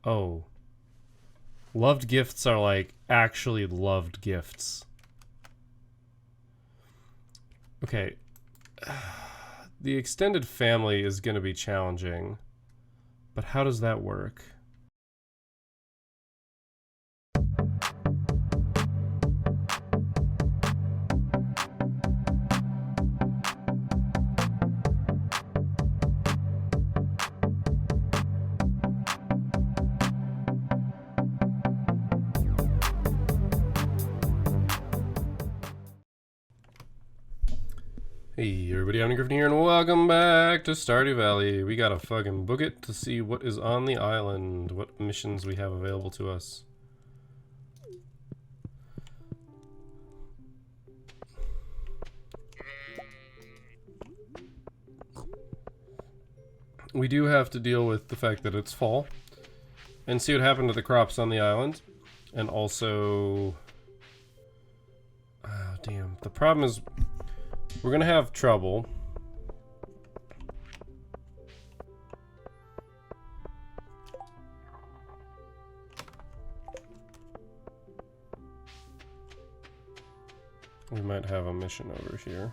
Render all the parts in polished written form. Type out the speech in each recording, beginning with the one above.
Oh. Loved gifts are like actually loved gifts. Okay. The extended family is going to be challenging. But how does that work? Hey everybody, I'm Griffin here and welcome back to Stardew Valley. We gotta fucking book it to see what is on the island, what missions we have available to us. We do have to deal with the fact that it's fall and see what happened to the crops on the island. And also... oh, damn. The problem is we're gonna have trouble. We might have a mission over here.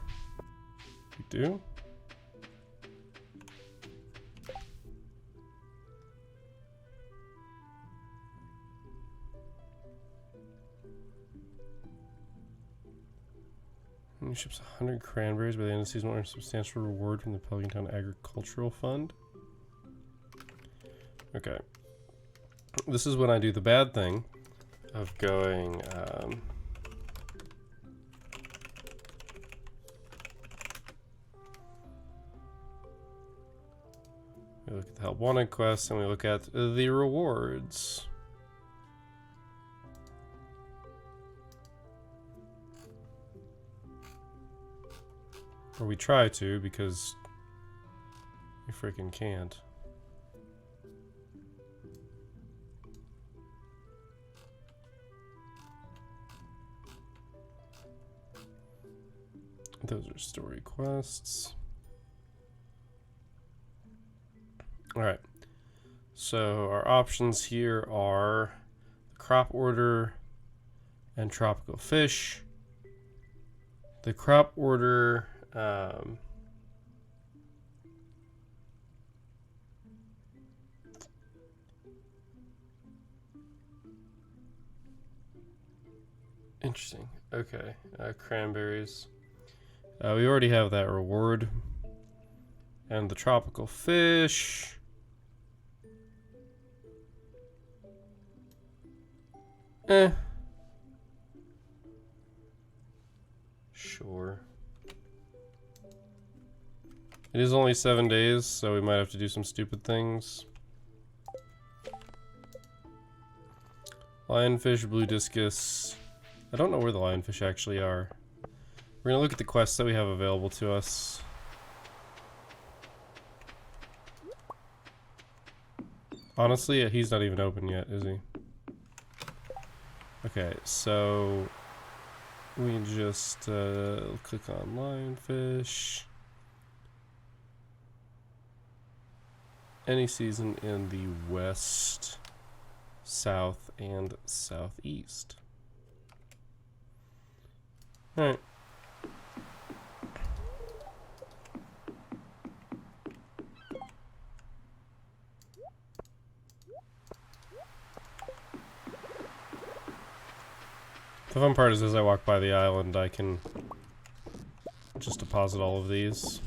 We do? When you ships 100 cranberries by the end of the season, we'll earn a substantial reward from the Pelican Town Agricultural Fund. Okay. This is when I do the bad thing of going, we look at the help wanted quests and we look at the rewards. Or we try to, because we freaking can't. Those are story quests. Alright. So our options here are the crop order and tropical fish. The crop order... interesting. Okay. Cranberries. We already have that reward. And the tropical fish. Sure. It is only 7 days, so we might have to do some stupid things. Lionfish, blue discus. I don't know where the lionfish actually are. We're gonna look at the quests that we have available to us. Honestly, he's not even open yet, is he? Okay, so we just click on lionfish. Any season in the west, south, and southeast. Alright. The fun part is as I walk by the island, I can just deposit all of these.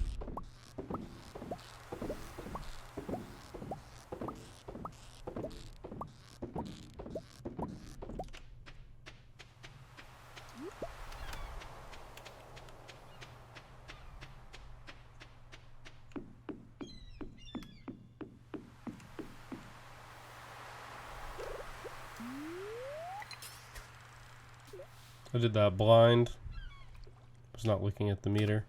I did that blind. I was not looking at the meter.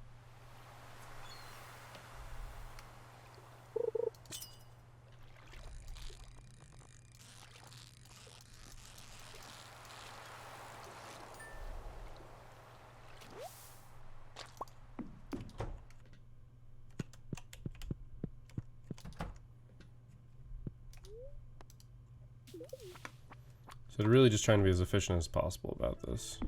So they're really just trying to be as efficient as possible about this.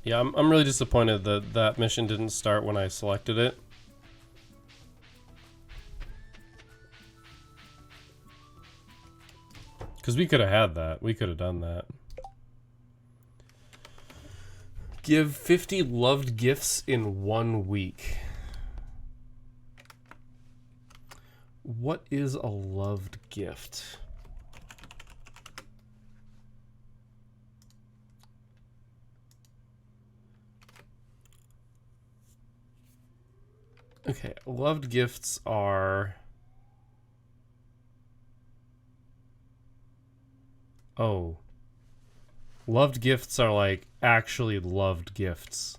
Yeah, I'm really disappointed that that mission didn't start when I selected it. Because we could have had that. We could have done that. Give 50 loved gifts in 1 week. What is a loved gift? Okay, loved gifts are... Oh. Loved gifts are like actually loved gifts.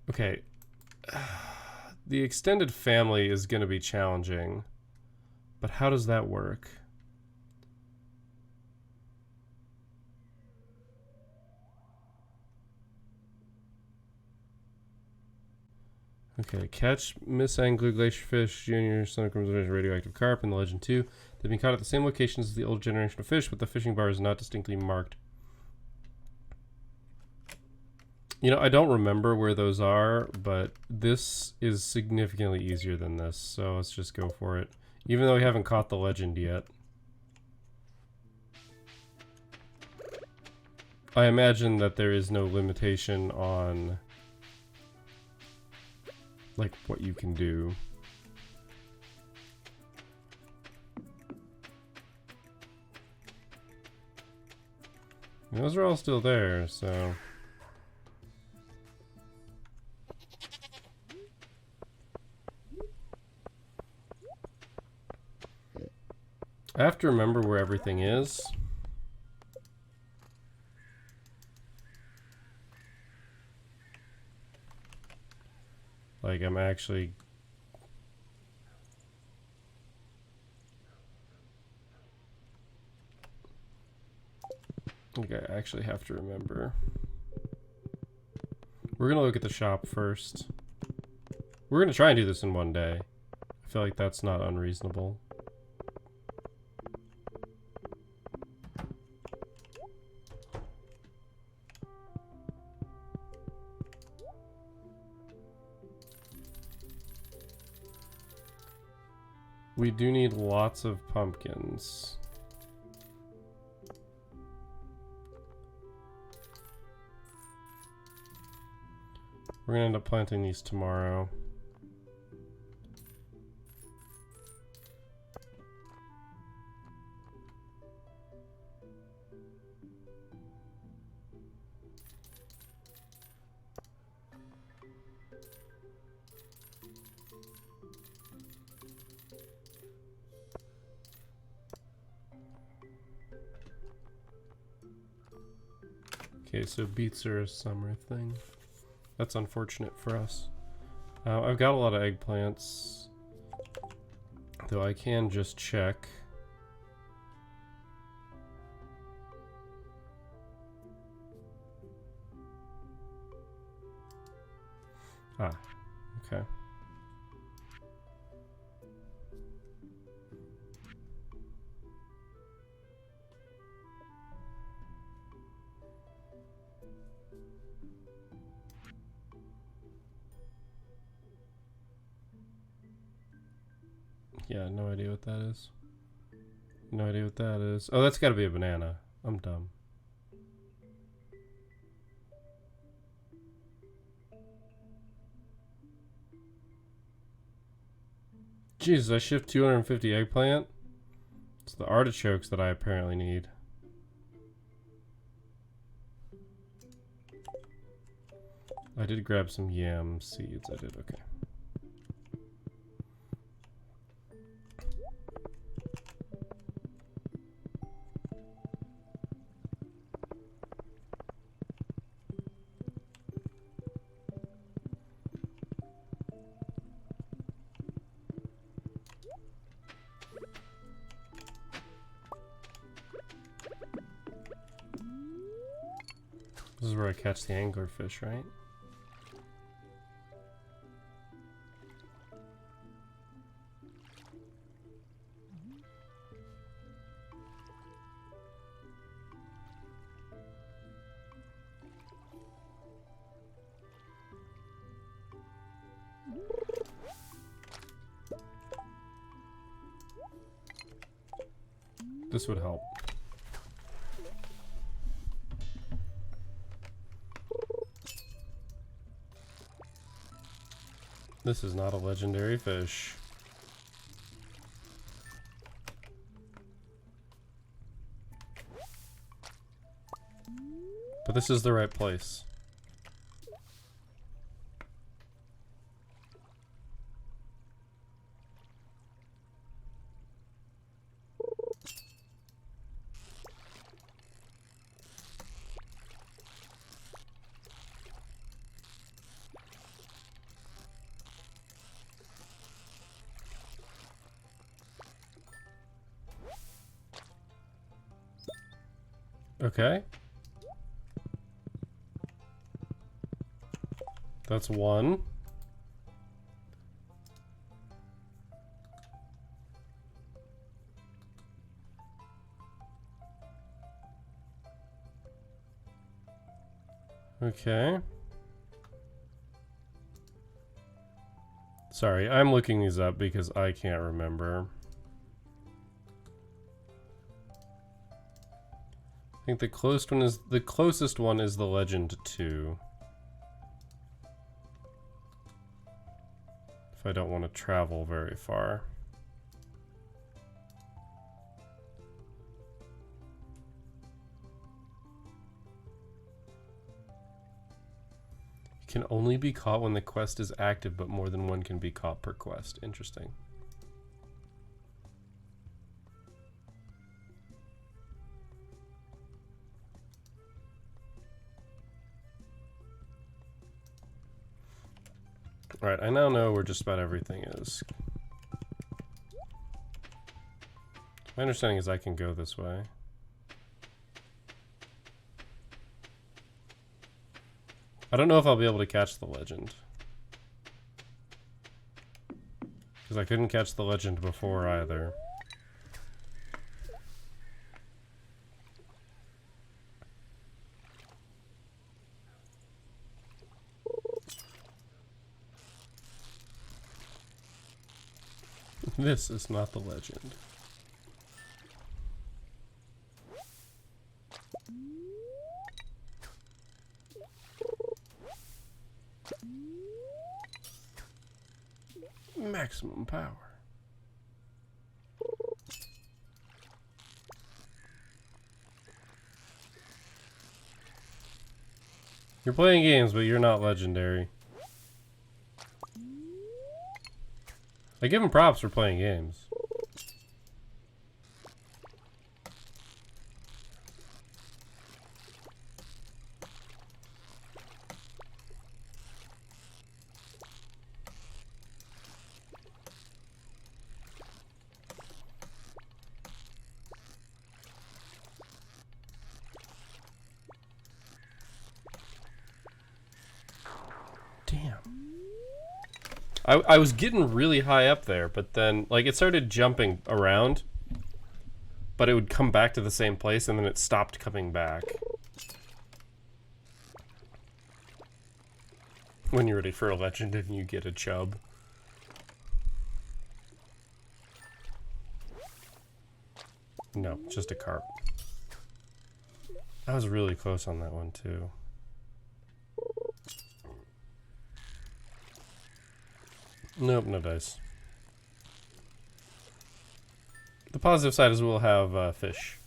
Okay. The extended family is going to be challenging. But how does that work? Okay, catch Miss Angler, Glacier Fish, Junior, Son of Crimson, Radioactive Carp, and the Legend 2. They've been caught at the same locations as the old generation of fish, but the fishing bar is not distinctly marked. You know, I don't remember where those are, but this is significantly easier than this, so let's just go for it. Even though we haven't caught the Legend yet. I imagine that there is no limitation on... like what you can do. And those are all still there, so... I have to remember where everything is. Like, I'm actually... Okay, I actually have to remember. We're gonna look at the shop first. We're gonna try and do this in 1 day. I feel like that's not unreasonable. We do need lots of pumpkins. We're gonna end up planting these tomorrow. Okay, so beets are a summer thing. That's unfortunate for us. I've got a lot of eggplants, though I can just check. Ah, okay. Yeah, no idea what that is. No idea what that is. Oh, that's gotta be a banana. I'm dumb. Jesus, I shipped 250 eggplant? It's the artichokes that I apparently need. I did grab some yam seeds. I did, okay. is where I catch the anglerfish, right? This would help. This is not a legendary fish. But this is the right place. Okay. That's one. Okay. Sorry, I'm looking these up because I can't remember. I think the closest one is the Legend 2. If I don't want to travel very far. Can only be caught when the quest is active, but more than one can be caught per quest. Interesting. Alright, I now know where just about everything is. My understanding is I can go this way. I don't know if I'll be able to catch the legend. Because I couldn't catch the legend before either. This is not the legend. Maximum power. You're playing games, but you're not legendary. I give him props for playing games. Damn. I was getting really high up there, but then, like, it started jumping around, but it would come back to the same place, and then it stopped coming back. When you're ready for a legend and you get a chub. No, just a carp. I was really close on that one, too. Nope, no dice. The positive side is we'll have fish.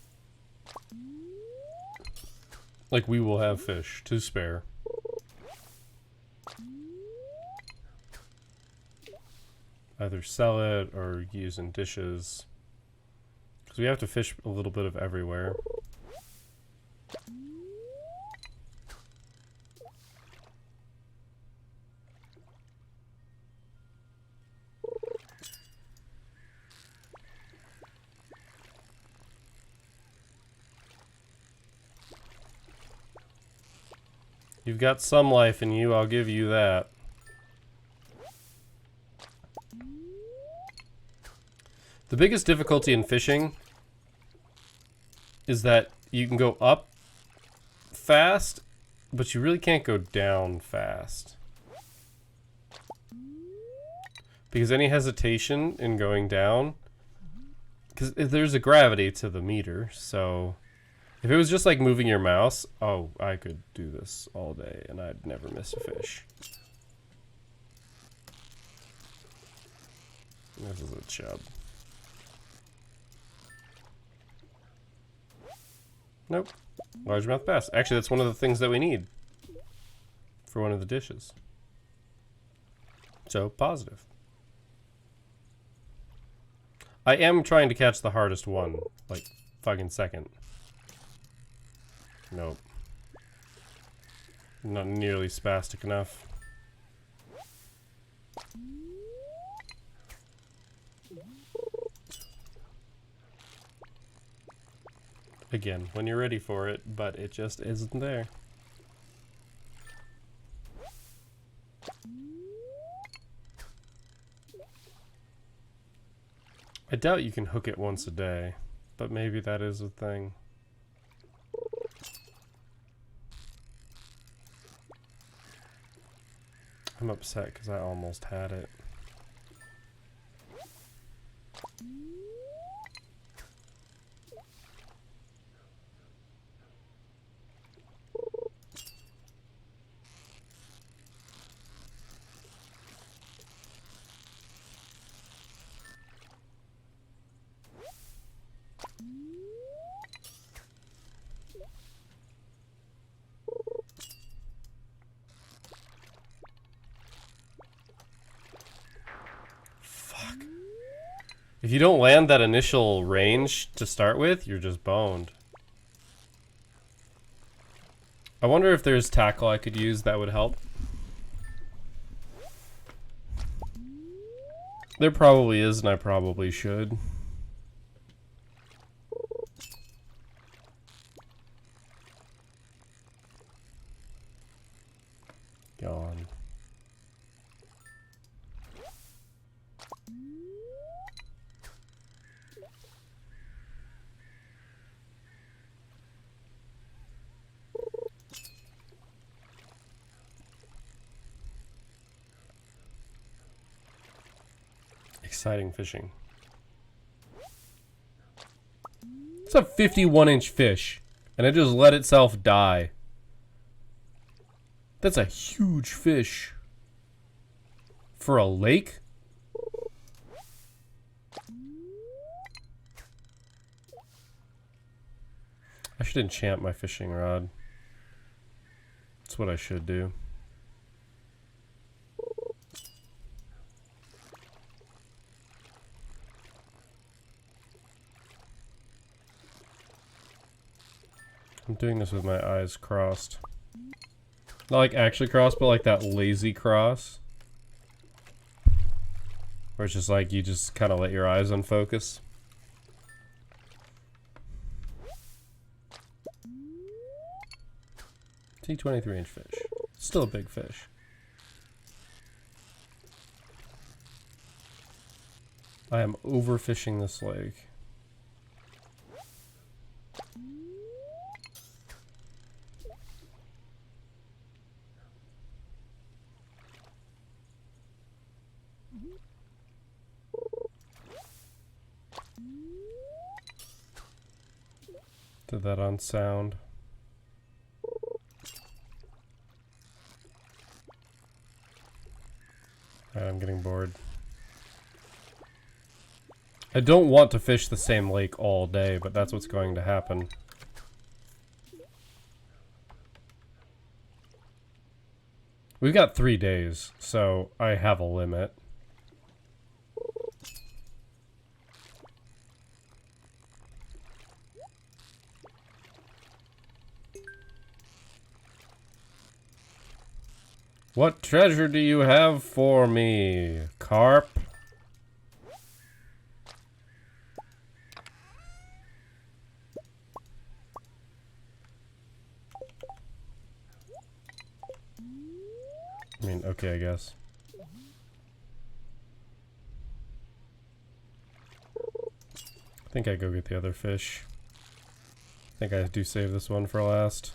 Like, we will have fish to spare. Either sell it or use in dishes. Because we have to fish a little bit of everywhere. You've got some life in you, I'll give you that. The biggest difficulty in fishing is that you can go up fast, but you really can't go down fast. Because any hesitation in going down, because there's a gravity to the meter, so if it was just like moving your mouse, oh, I could do this all day and I'd never miss a fish. This is a chub. Nope. Largemouth bass. Actually, that's one of the things that we need for one of the dishes. So, positive. I am trying to catch the hardest one, like, fucking second. Nope. Not nearly spastic enough. Again, when you're ready for it, but it just isn't there. I doubt you can hook it once a day, but maybe that is a thing. I'm upset because I almost had it. If you don't land that initial range to start with, you're just boned. I wonder if there's tackle I could use that would help. There probably is, and I probably should. Gone. Exciting fishing. It's a 51-inch fish, and it just let itself die. That's a huge fish. For a lake? I should enchant my fishing rod. That's what I should do. I'm doing this with my eyes crossed. Not like actually crossed, but like that lazy cross. Where it's just like you just kind of let your eyes unfocus. T23-inch fish. Still a big fish. I am overfishing this lake. Did that on sound. Alright, I'm getting bored. I don't want to fish the same lake all day, but that's what's going to happen. We've got 3 days, so I have a limit. What treasure do you have for me, carp? I mean, okay, I guess. I think I go get the other fish. I think I do save this one for last.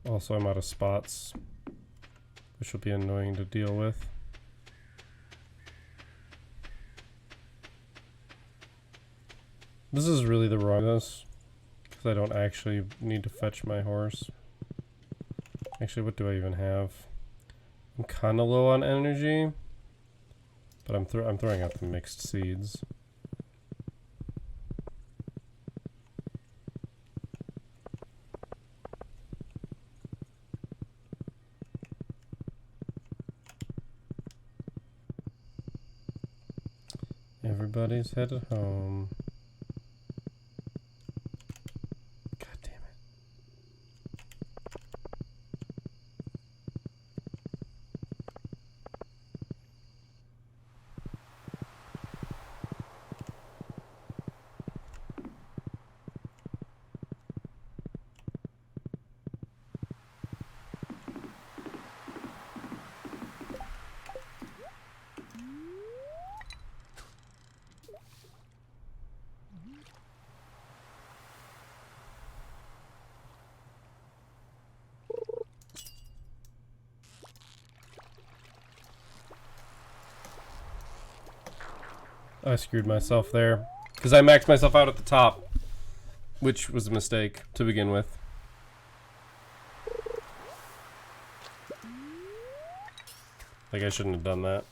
Also, I'm out of spots, which will be annoying to deal with. This is really the wrongness, because I don't actually need to fetch my horse. Actually, what do I even have? I'm kind of low on energy, but I'm throwing out the mixed seeds. Everybody's headed home. God damn it. I screwed myself there because I maxed myself out at the top, which was a mistake to begin with. Like, I shouldn't have done that.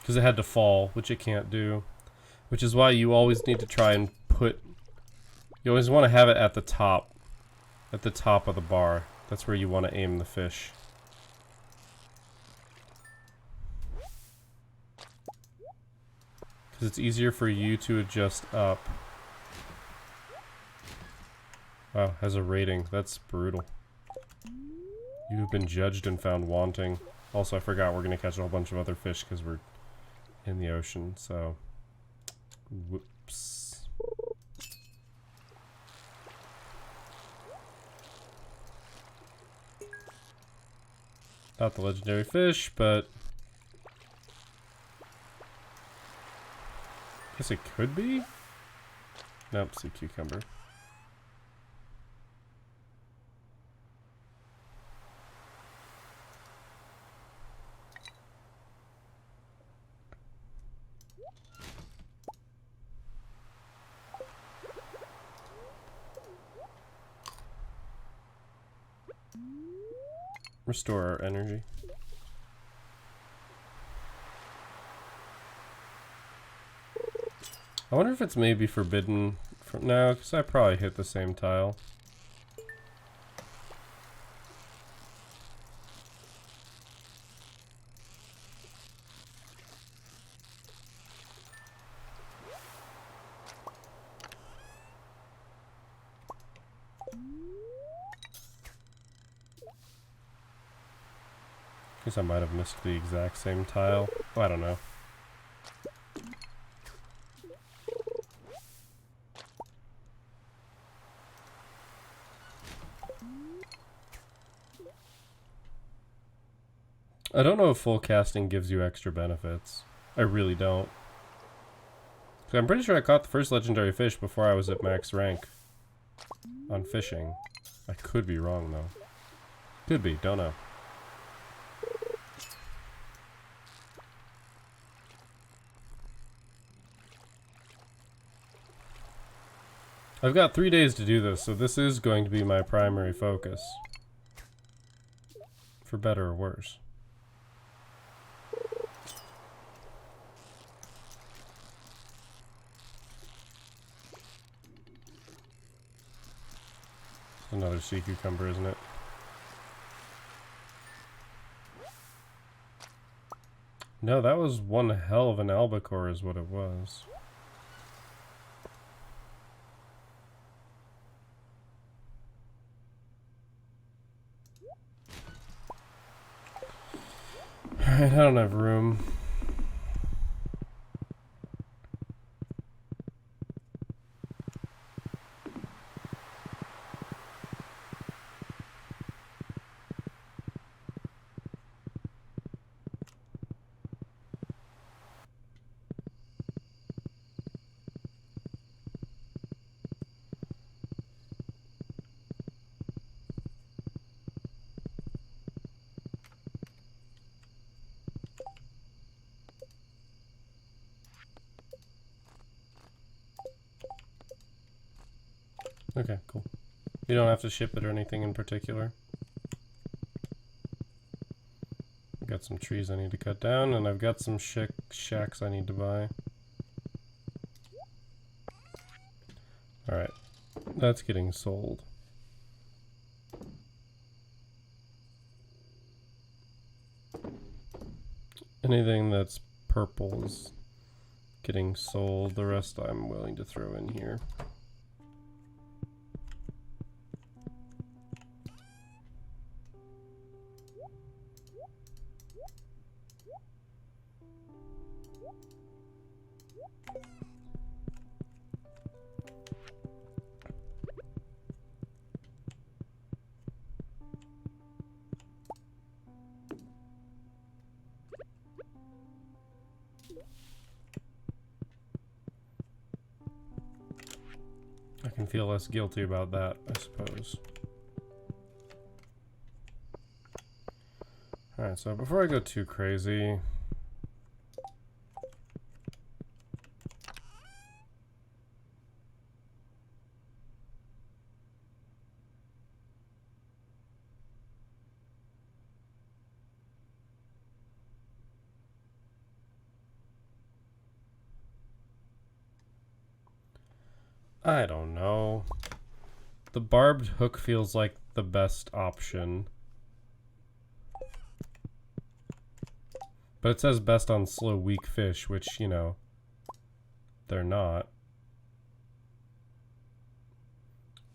Because it had to fall, which it can't do. Which is why you always need to try and put... You always want to have it at the top. At the top of the bar. That's where you want to aim the fish. Because it's easier for you to adjust up. Wow, has a rating. That's brutal. You have been judged and found wanting. Also, I forgot we're going to catch a whole bunch of other fish because we're in the ocean, so... Whoops. Not the legendary fish, but... I guess it could be? Nope, sea cucumber. Restore our energy. I wonder if it's maybe forbidden from now, because I probably hit the same tile. Guess I might have missed the exact same tile. Oh, I don't know. I don't know if full casting gives you extra benefits. I really don't. 'Cause I'm pretty sure I caught the first legendary fish before I was at max rank on fishing. I could be wrong though. Could be, don't know. I've got 3 days to do this, so this is going to be my primary focus. For better or worse. Another sea cucumber, isn't it? No, that was one hell of an albacore is what it was. Alright, I don't have room. Okay, cool. You don't have to ship it or anything in particular. I've got some trees I need to cut down, and I've got some shacks I need to buy. Alright, that's getting sold. Anything that's purple is getting sold. The rest I'm willing to throw in here. I can feel less guilty about that, I suppose. Alright, so before I go too crazy... I don't know. The barbed hook feels like the best option. But it says best on slow, weak fish, which, you know, they're not.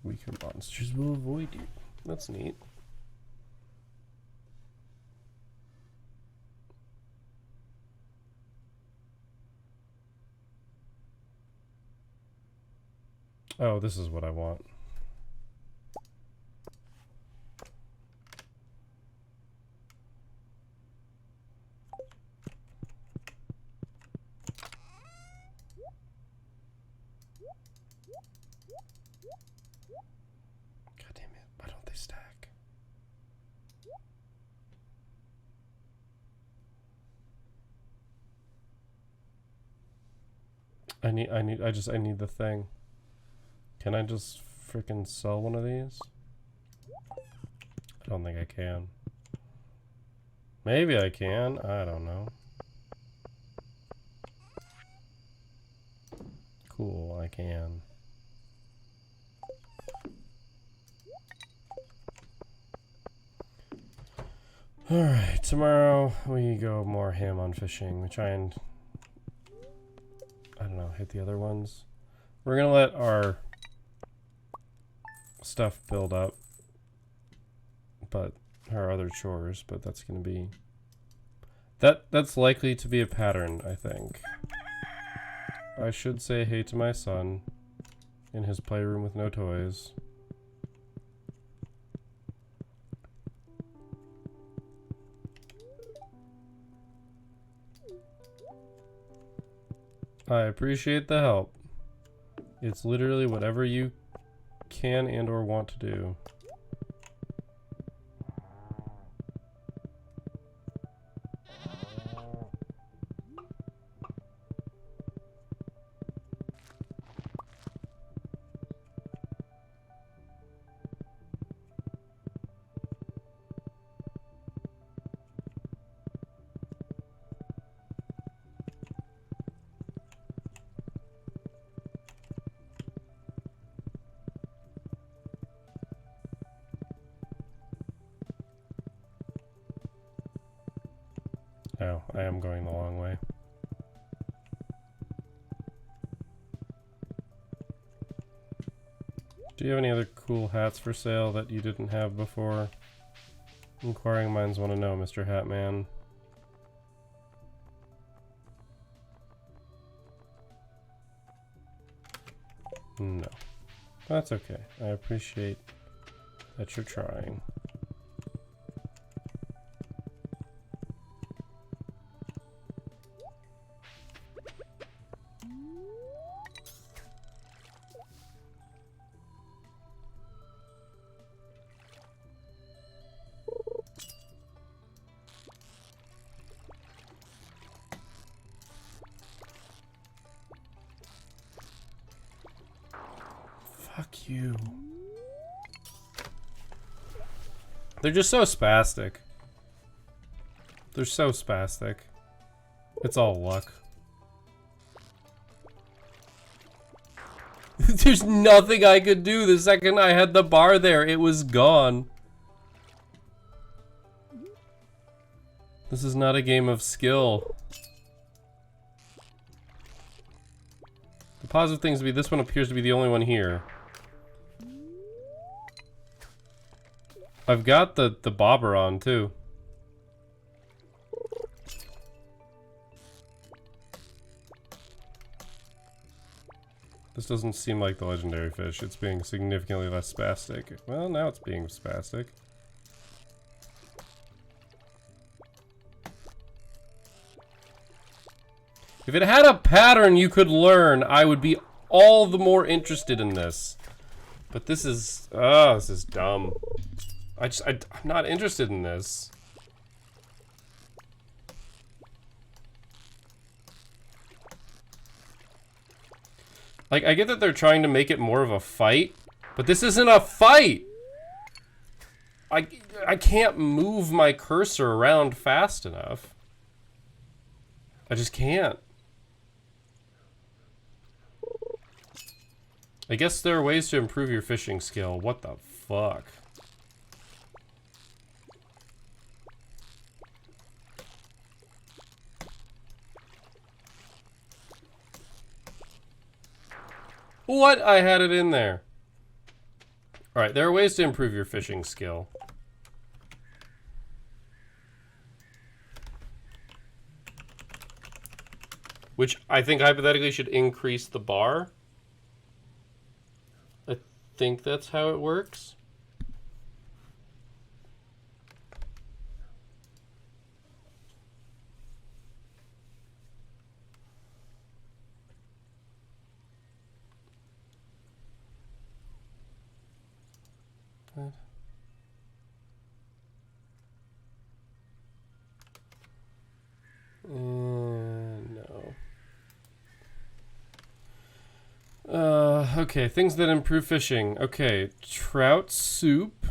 Weaker monsters will avoid you. That's neat. Oh, this is what I want. God damn it, why don't they stack? I need the thing. Can I just frickin' sell one of these? I don't think I can. Maybe I can. I don't know. Cool, I can. Alright, tomorrow we go more ham on fishing. We try and, I don't know, hit the other ones. We're gonna let our stuff build up, but our other chores, but that's gonna be that's likely to be a pattern, I think. I should say hey to my son in his playroom with no toys. I appreciate the help. It's literally whatever you can and or want to do. Oh, I am going the long way. Do you have any other cool hats for sale that you didn't have before? Inquiring minds want to know, Mr. Hatman. No. That's okay. I appreciate that you're trying. Fuck you. They're just so spastic. They're so spastic. It's all luck. There's nothing I could do. The second I had the bar there, it was gone. This is not a game of skill. The positive things would be this one appears to be the only one here. I've got the bobber on too. This doesn't seem like the legendary fish. It's being significantly less spastic. Well, now it's being spastic. If it had a pattern you could learn, I would be all the more interested in this. But this is, this is dumb. I'm not interested in this. Like, I get that they're trying to make it more of a fight, but this isn't a fight! I can't move my cursor around fast enough. I just can't. I guess there are ways to improve your fishing skill. What the fuck? What? I had it in there. Alright, there are ways to improve your fishing skill. Which I think hypothetically should increase the bar. I think that's how it works. No. Okay, things that improve fishing. Okay, trout soup.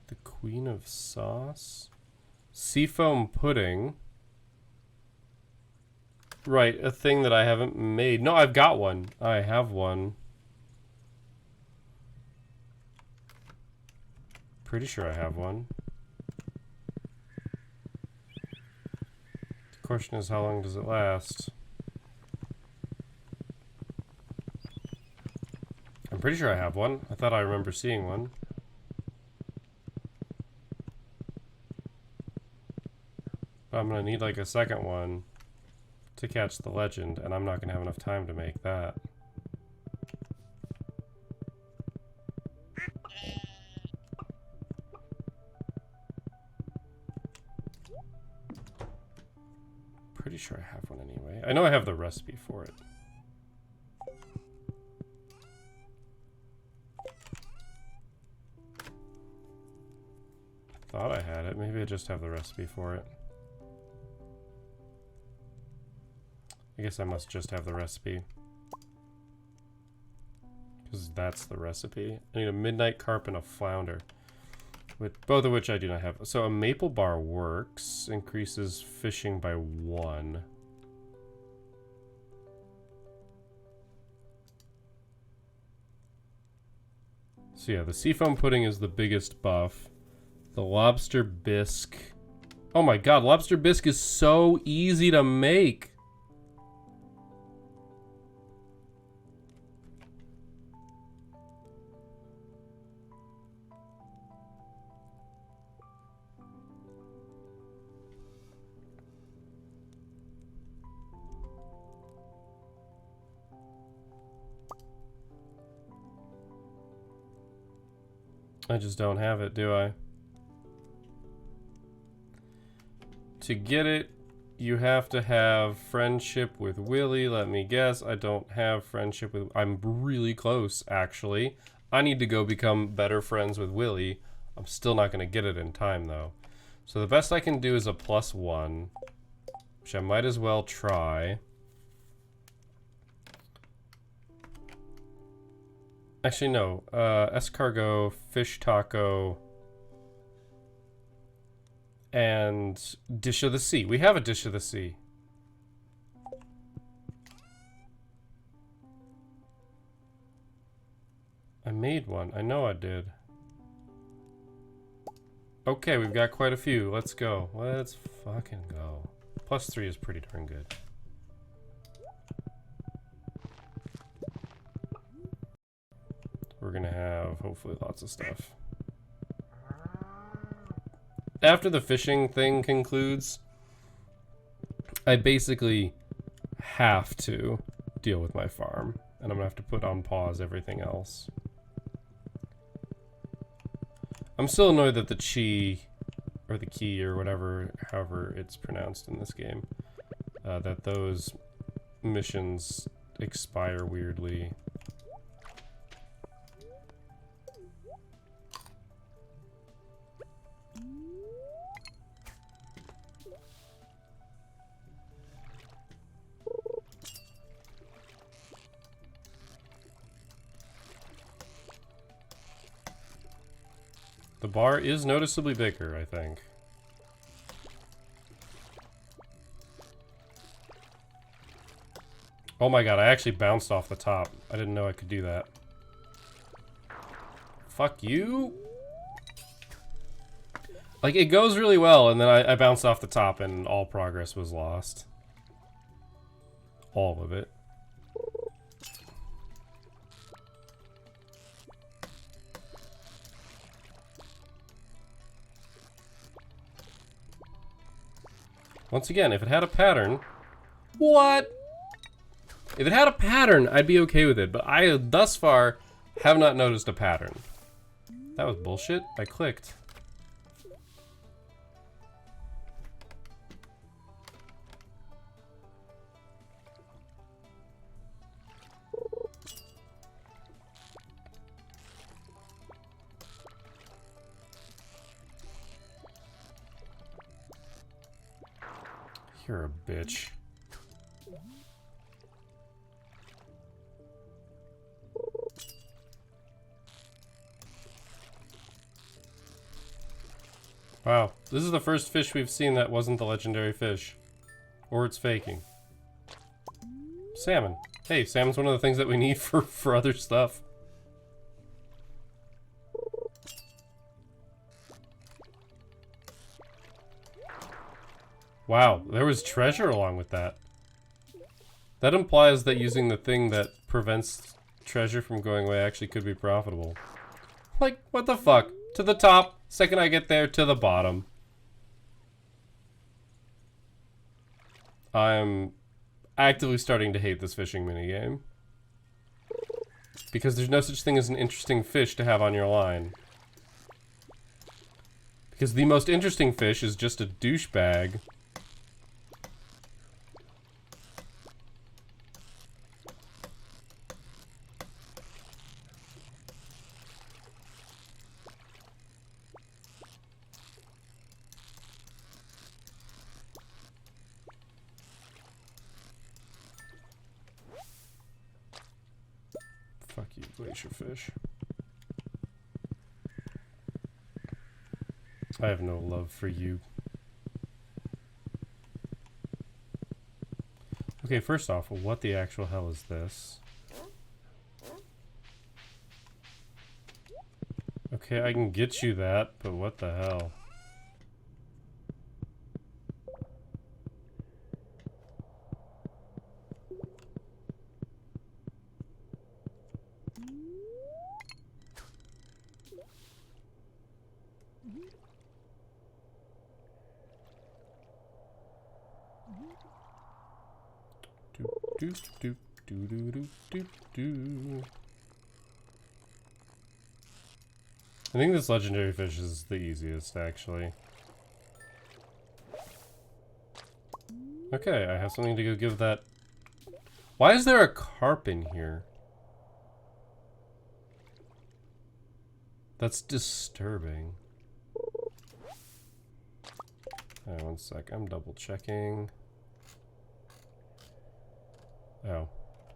The Queen of Sauce. Seafoam pudding. Right, a thing that I haven't made. No, I've got one. I have one. Pretty sure I have one. The question is, how long does it last? I'm pretty sure I have one. I thought I remember seeing one. But I'm gonna need like a second one to catch the legend, and I'm not gonna have enough time to make that. Pretty sure I have one anyway. I know I have the recipe for it. Thought I had it. Maybe I just have the recipe for it. I guess I must just have the recipe. Because that's the recipe. I need a midnight carp and a flounder. Both of which I do not have. So a maple bar works. Increases fishing by 1. So yeah, the seafoam pudding is the biggest buff. The lobster bisque. Oh my god, lobster bisque is so easy to make. I just don't have it, do I? To get it, you have to have friendship with Willy. Let me guess, I don't have friendship with... I'm really close, actually. I need to go become better friends with Willy. I'm still not going to get it in time, though. So the best I can do is a +1. which I might as well try. Actually, no. Escargot, fish taco, and dish of the sea. We have a dish of the sea. I made one. I know I did. Okay, we've got quite a few. Let's go. Let's fucking go. +3 is pretty darn good. We're gonna have, hopefully, lots of stuff. After the fishing thing concludes, I basically have to deal with my farm. And I'm gonna have to put on pause everything else. I'm still annoyed that the chi, or the key, or whatever, however it's pronounced in this game, that those missions expire weirdly. The bar is noticeably bigger, I think. Oh my god, I actually bounced off the top. I didn't know I could do that. Fuck you! Like, it goes really well, and then I bounced off the top and all progress was lost. All of it. Once again, if it had a pattern... What? If it had a pattern, I'd be okay with it, but I, thus far, have not noticed a pattern. That was bullshit. I clicked. You're a bitch. Wow, this is the first fish we've seen that wasn't the legendary fish. Or it's faking. Salmon. Hey, salmon's one of the things that we need for other stuff. Wow, there was treasure along with that. That implies that using the thing that prevents treasure from going away actually could be profitable. Like, what the fuck? To the top, second I get there, to the bottom. I'm actively starting to hate this fishing minigame. Because there's no such thing as an interesting fish to have on your line. Because the most interesting fish is just a douchebag. Fuck you, Glacier Fish. I have no love for you. Okay, first off, what the actual hell is this? Okay, I can get you that, but what the hell? Do, do, do, do, do, do, do. I think this legendary fish is the easiest, actually. Okay, I have something to go give that. Why is there a carp in here? That's disturbing. One sec, I'm double checking. Oh.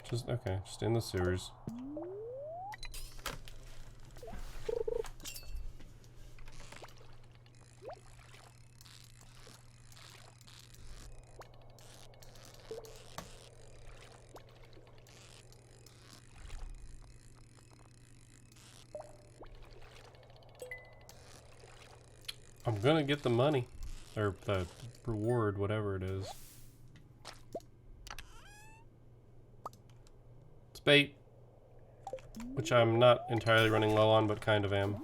Just, okay, just in the sewers. I'm gonna get the money. Or the reward, whatever it is. It's bait. Which I'm not entirely running low on, but kind of am.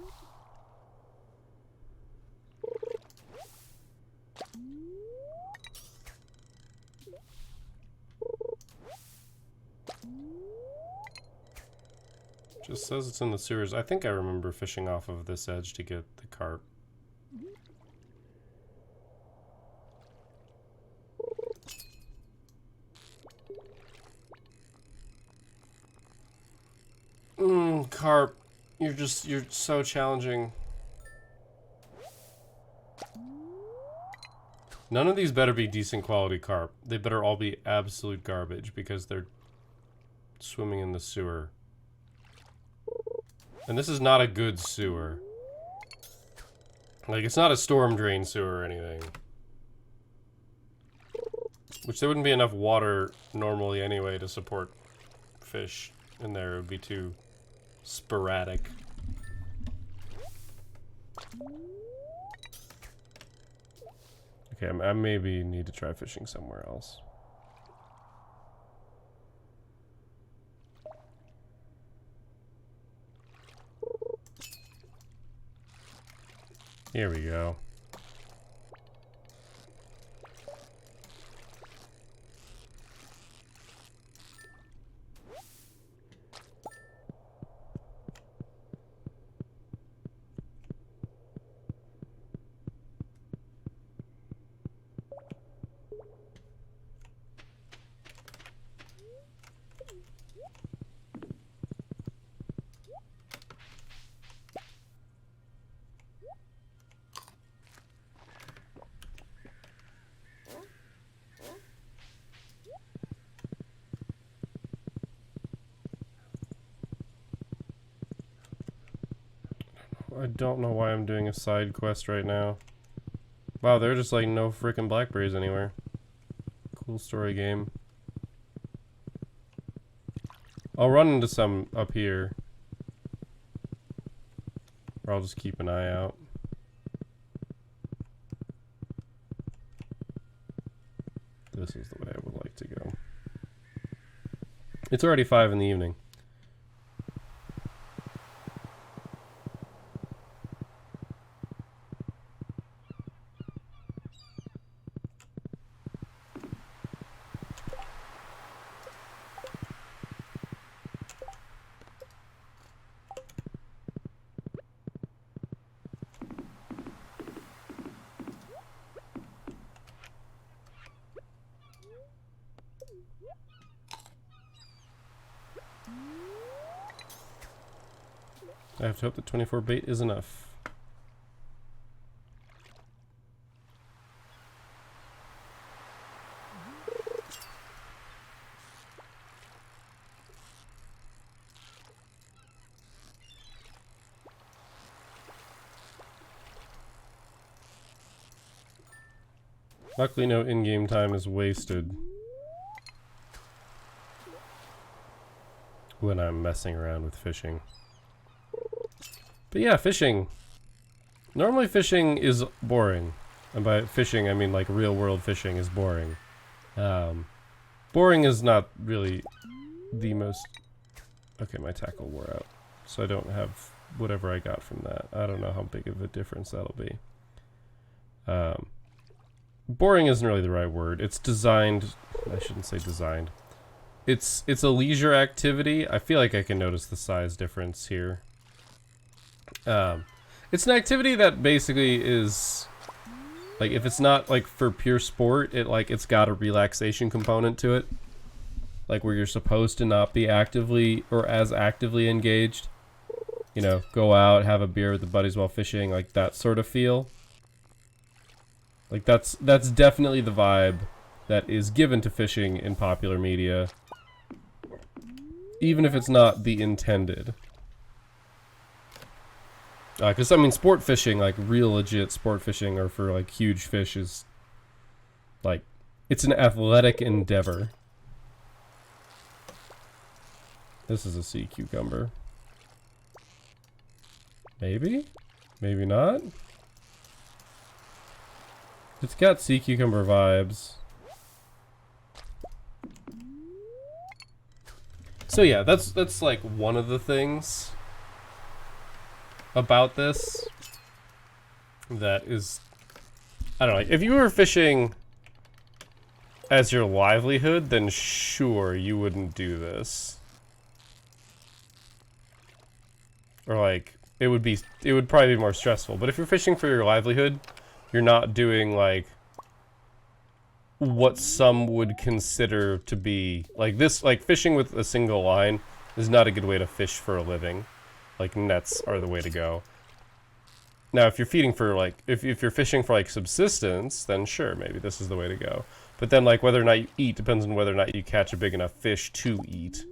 Just says it's in the sewers. I think I remember fishing off of this edge to get the carp. Carp. You're so challenging. None of these better be decent quality carp. They better all be absolute garbage because they're swimming in the sewer. And this is not a good sewer. Like, it's not a storm drain sewer or anything. Which there wouldn't be enough water normally anyway to support fish in there. It would be too sporadic. Okay, I maybe need to try fishing somewhere else. Here we go. I don't know why I'm doing a side quest right now. Wow, there are just like no freaking blackberries anywhere. Cool story game. I'll run into some up here. Or I'll just keep an eye out. This is the way I would like to go. It's already 5 in the evening. I have to hope that 24 bait is enough. Luckily no in-game time is wasted when I'm messing around with fishing. But yeah, fishing. Normally fishing is boring. And by fishing, I mean like real world fishing is boring. Boring is not really the most... Okay, my tackle wore out. So I don't have whatever I got from that. I don't know how big of a difference that'll be. Boring isn't really the right word. It's designed... I shouldn't say designed. It's a leisure activity. I feel like I can notice the size difference here. It's an activity that basically is like, if it's not like for pure sport, it's got a relaxation component to it, like where you're supposed to not be actively or as actively engaged, you know, go out, have a beer with the buddies while fishing, like that sort of feel. Like that's definitely the vibe that is given to fishing in popular media. Even if it's not the intended. Because, I mean, sport fishing, like, real legit sport fishing, or for, like, huge fish is, like, it's an athletic endeavor. This is a sea cucumber. Maybe? Maybe not? It's got sea cucumber vibes. So yeah, that's like one of the things about this that is, I don't know, if you were fishing as your livelihood, then sure, you wouldn't do this. Or like, it would probably be more stressful. But if you're fishing for your livelihood, you're not doing like what some would consider to be like this, like fishing with a single line is not a good way to fish for a living. Like nets are the way to go. Now, if you're feeding for like, if you're fishing for like subsistence, then sure, maybe this is the way to go. But then like whether or not you eat depends on whether or not you catch a big enough fish to eat.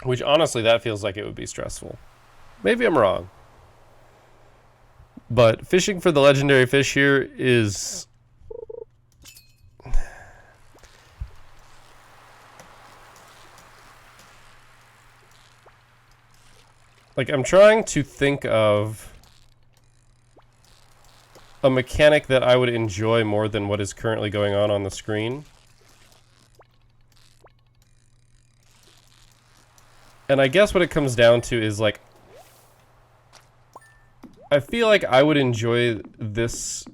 Which honestly, that feels like it would be stressful. Maybe I'm wrong. But fishing for the legendary fish here is... like, I'm trying to think of a mechanic that I would enjoy more than what is currently going on the screen. And I guess what it comes down to is, like, I feel like I would enjoy that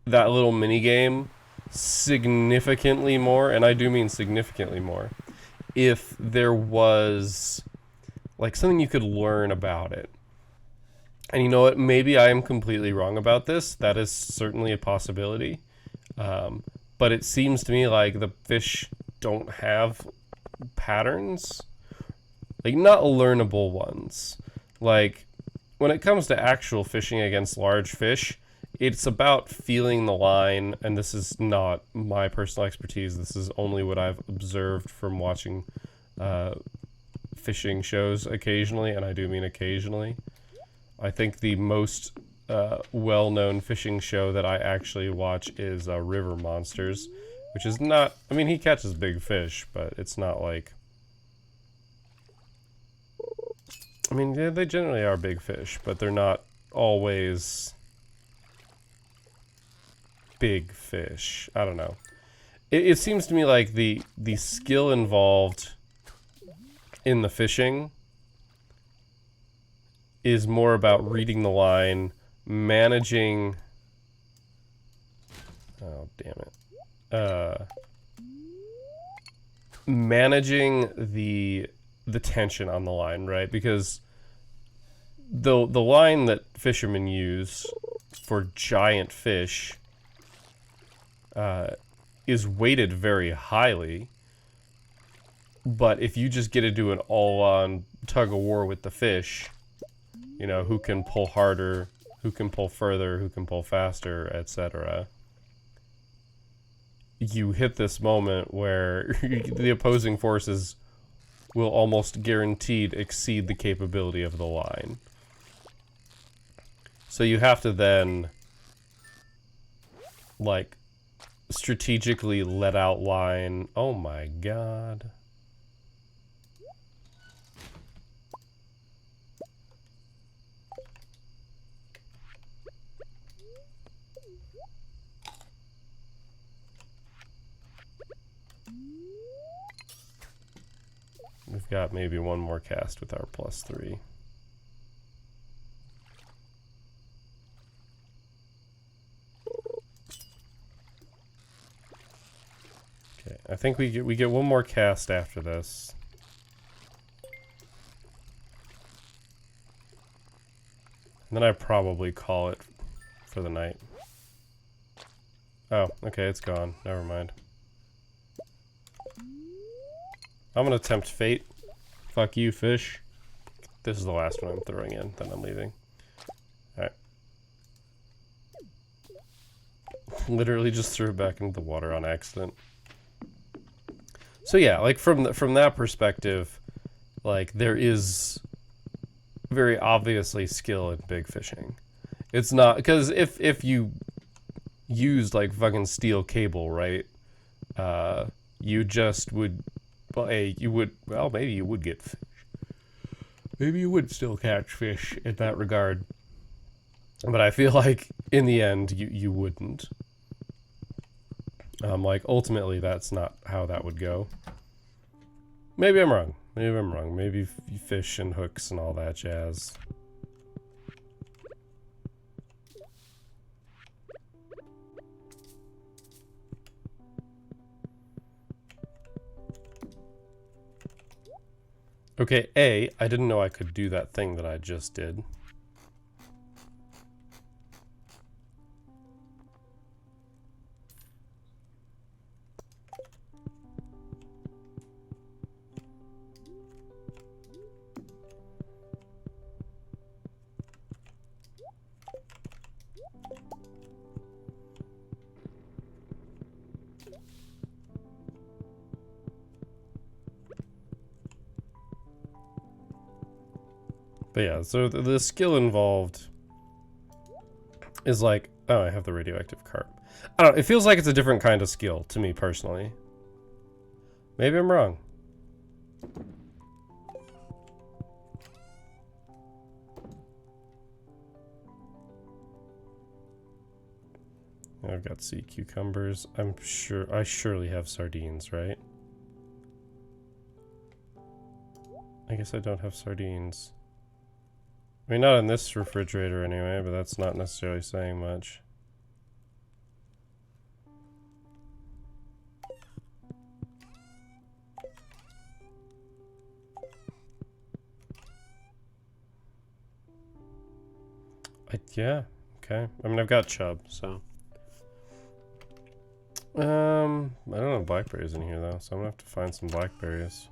little mini game significantly more, and I do mean significantly more, if there was like something you could learn about it. And you know what, maybe I am completely wrong about this. That is certainly a possibility. But it seems to me like the fish don't have patterns. Like, not learnable ones. Like, when it comes to actual fishing against large fish, it's about feeling the line, and this is not my personal expertise. This is only what I've observed from watching fishing shows occasionally, and I do mean occasionally. I think the most well-known fishing show that I actually watch is River Monsters, which is not... I mean, he catches big fish, but it's not like... I mean, yeah, they generally are big fish, but they're not always big fish. I don't know. It seems to me like the skill involved in the fishing is more about reading the line, managing... oh, damn it. Managing the tension on the line, right? Because the line that fishermen use for giant fish is weighted very highly. But if you just get to do an all-on tug-of-war with the fish, you know, who can pull harder, who can pull further, who can pull faster, etc., you hit this moment where the opposing forces will almost guaranteed exceed the capability of the line. So you have to then, like, strategically let out line. Oh my god. We've got maybe one more cast with our +3. Okay, I think we get one more cast after this. And then I probably call it for the night. Oh, okay, it's gone. Never mind. I'm gonna tempt fate. Fuck you, fish. This is the last one I'm throwing in, then I'm leaving. Alright. Literally just threw it back into the water on accident. So yeah, like from that perspective, like there is very obviously skill in big fishing. It's not because if you used like fucking steel cable, right? You just would, well, maybe you would get fish. Maybe you would still catch fish in that regard. But I feel like in the end you wouldn't. Like ultimately that's not how that would go. Maybe I'm wrong. Maybe fish and hooks and all that jazz. Okay, I didn't know I could do that thing that I just did. But yeah, so the skill involved is like, oh, I have the radioactive carp. I don't know, it feels like it's a different kind of skill to me personally. Maybe I'm wrong. I've got sea cucumbers. I surely have sardines, right? I guess I don't have sardines. I mean, not in this refrigerator anyway, but that's not necessarily saying much. Yeah, okay. I mean, I've got chub, so. I don't have blackberries in here though, so I'm gonna have to find some blackberries.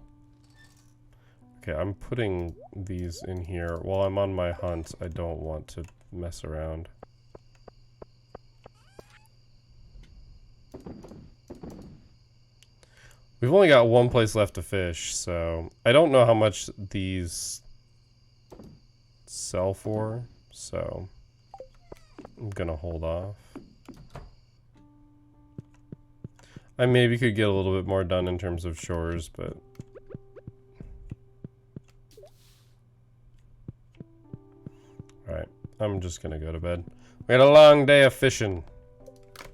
Okay, I'm putting these in here. While I'm on my hunt, I don't want to mess around. We've only got one place left to fish, so I don't know how much these sell for, so I'm gonna hold off. I maybe could get a little bit more done in terms of shores, but alright, I'm just gonna go to bed. We had a long day of fishing,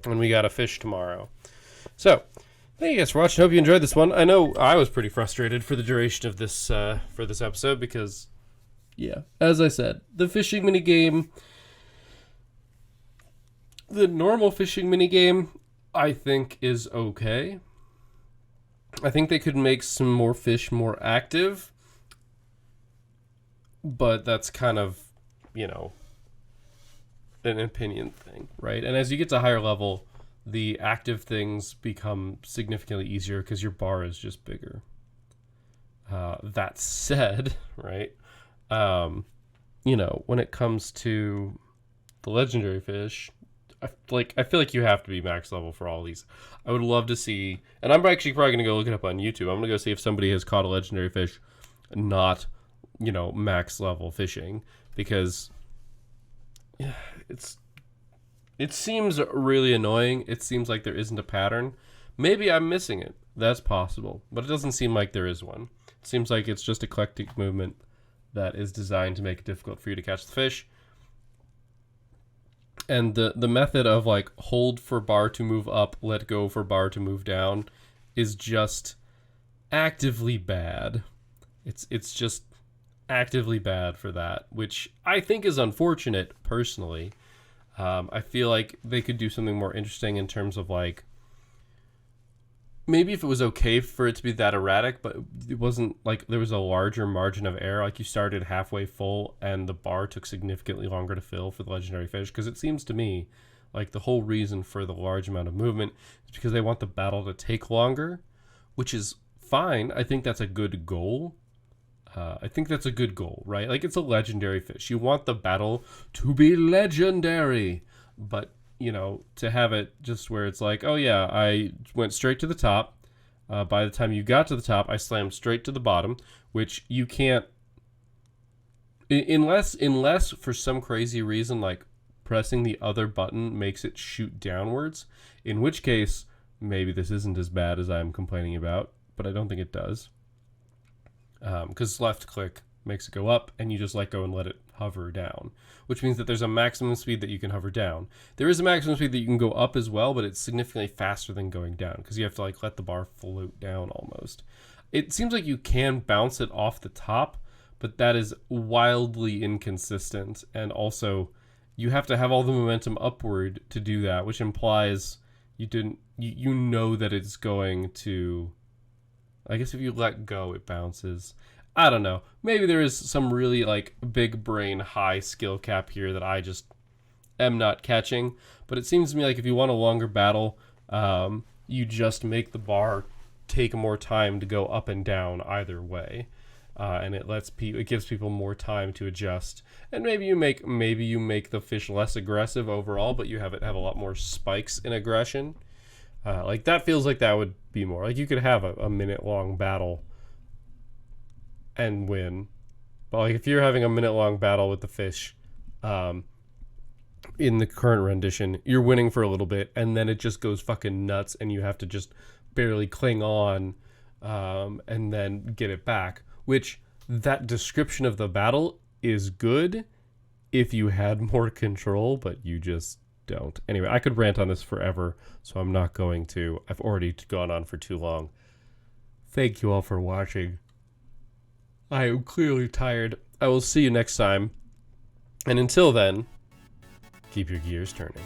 and we gotta fish tomorrow. So, thank you guys for watching. Hope you enjoyed this one. I know I was pretty frustrated for the duration of this for this episode because, yeah, as I said, the fishing minigame, the normal fishing minigame, I think is okay. I think they could make some more fish more active, but that's kind of, you know, an opinion thing, right? And as you get to higher level, the active things become significantly easier because your bar is just bigger. That said, right, you know, when it comes to the legendary fish, I feel like you have to be max level for all these. I would love to see, and I'm actually probably going to go look it up on YouTube. I'm going to go see if somebody has caught a legendary fish not, you know, max level fishing, because yeah, it seems really annoying. It seems like there isn't a pattern. Maybe I'm missing it. That's possible, but it doesn't seem like there is one. It seems like it's just eclectic movement that is designed to make it difficult for you to catch the fish. And the method of like hold for bar to move up, let go for bar to move down is just actively bad. It's just actively bad for that, which I think is unfortunate personally. I feel like they could do something more interesting in terms of like, maybe if it was okay for it to be that erratic, but it wasn't like there was a larger margin of error. Like you started halfway full and the bar took significantly longer to fill for the legendary fish. Because it seems to me like the whole reason for the large amount of movement is because they want the battle to take longer, which is fine. I think that's a good goal. Right? Like it's a legendary fish. You want the battle to be legendary, but you know, to have it just where it's like, oh yeah, I went straight to the top, By the time you got to the top, I slammed straight to the bottom, which you can't, unless for some crazy reason, like pressing the other button makes it shoot downwards, in which case maybe this isn't as bad as I'm complaining about, but I don't think it does. Because left click makes it go up, and you just let go and let it hover down, which means that there's a maximum speed that you can hover down. There is a maximum speed that you can go up as well, but it's significantly faster than going down, because you have to like let the bar float down almost. It seems like you can bounce it off the top, but that is wildly inconsistent, and also you have to have all the momentum upward to do that, which implies you know that it's going to, I guess if you let go it bounces. I don't know. Maybe there is some really like big brain high skill cap here that I just am not catching, but it seems to me like if you want a longer battle, you just make the bar take more time to go up and down either way. And it gives people more time to adjust, and maybe you make the fish less aggressive overall, but you have a lot more spikes in aggression. Like that feels like that would be more like you could have a minute long battle and win, but like if you're having a minute long battle with the fish, in the current rendition, you're winning for a little bit, and then it just goes fucking nuts, and you have to just barely cling on, and then get it back. Which, that description of the battle is good if you had more control, but you just don't. Anyway, I could rant on this forever, so I'm not going to. I've already gone on for too long. Thank you all for watching. I am clearly tired. I will see you next time. And until then, keep your gears turning.